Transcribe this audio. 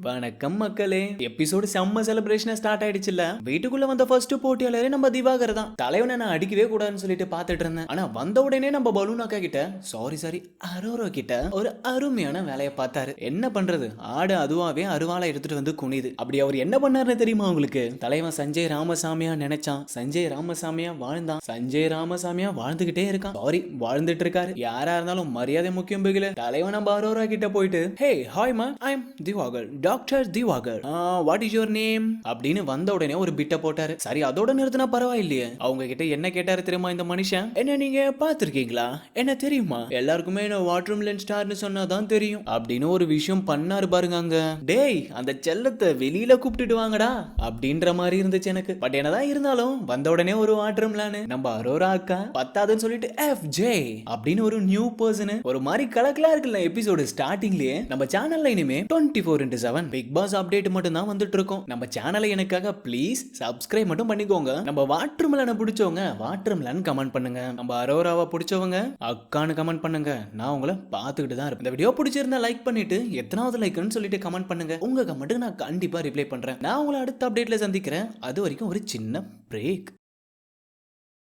வணக்கம் மக்களே. எபிசோடு செம்ம செலிப்ரேஷன் ஸ்டார்ட் ஆயிடுச்சுல்ல. வீட்டுக்குள்ள வந்த ஃபர்ஸ்ட் போட்டியாளரே நம்ம திவாகர் தான். தலைவனை நான் அடிக்கவே கூடாதுன்னு சொல்லிட்டு பாத்துட்டு இருந்தேன். ஆனா வந்த உடனே நம்ம பலூன் அக்கா கிட்ட சாரி அரோரோ கிட்ட ஒரு அருமையான வேலையை பார்த்தாரு. என்ன பண்றது, ஆடு அதுவாவே அருவாளை எடுத்துட்டு வந்து குனிது. அப்படி அவர் என்ன பண்ணாருன்னு தெரியுமா உங்களுக்கு? தலைவன் சஞ்சய் ராமசாமியா நினைச்சான், சஞ்சய் ராமசாமியா வாழ்ந்தான், சஞ்சய் ராமசாமியா வாழ்ந்துகிட்டே இருக்கான். சாரி, வாழ்ந்துட்டு இருக்காரு. யாரா இருந்தாலும் மரியாதை முக்கியம் பிகில. தலைவன் நம்ம அரோரா கிட்ட போயிட்டு, ஹே ஹாய் மா, I am Divakar, doctor Divakar, what is your name அப்படின்னு வந்த உடனே ஒரு பிட்ட போட்டாரு. சரி, அதோட நிறுத்தினா பரவாயில்லையே. அவங்க கிட்ட என்ன கேட்டாரு தெரியுமா இந்த மனுஷன்? என்ன நீங்க பாத்திருக்கீங்களா, என்ன தெரியுமா, எல்லாருக்குமே என்ன வாட்டர் மிலன் ஸ்டார்னு சொன்னாதான் தெரியும் அப்படின்னு ஒரு விஷயம் பண்ணாரு பாருங்க அங்க. டேய், அந்த செல்லத்தை வெளியில கூப்பிட்டுட்டு வாங்கடா அப்படின்ற மாதிரி இருந்துச்சு எனக்கு. பட் என்னதான் இருந்தாலும் வந்த உடனே ஒரு வாட்டர் மிலான் நம்ம அரோரா அக்கா பத்தாதுன்னு சொல்லிட்டு FJ அப்படின்னு ஒரு நியூ பர்சன் ஒரு மாதிரி கலக்கலா இருக்குல்ல. எபிசோடு ஸ்டார்டிங்லயே நம்ம சேனல்ல இனிமே 24x7 பிக் பாஸ் அப்டேட் மட்டும் தான் வந்துட்டு இருக்கோம். நம்ம சேனலை எனக்காக ப்ளீஸ் சப்ஸ்கிரைப் மட்டும் பண்ணிக்கோங்க. நம்ம வாட்டர் மிலனை பிடிச்சவங்க வாட்டர் மிலன் கமெண்ட் பண்ணுங்க, நம்ம அரோராவை பிடிச்சவங்க அக்கான்னு கமெண்ட் பண்ணுங்க. நான் உங்களை பார்த்துக்கிட்டு தான் இருப்பேன். இந்த வீடியோ பிடிச்சிருந்தா லைக் பண்ணிட்டு எத்தனாவது லைக்னு சொல்லிட்டு கமெண்ட் பண்ணுங்க. உங்க கமெண்ட்டுக்கு நான் கண்டிப்பா ரிப்ளை பண்றேன். நான் உங்களை அடுத்த அப்டேட்ல சந்திக்கிறேன். அது வரைக்கும் ஒரு சின்ன பிரேக்.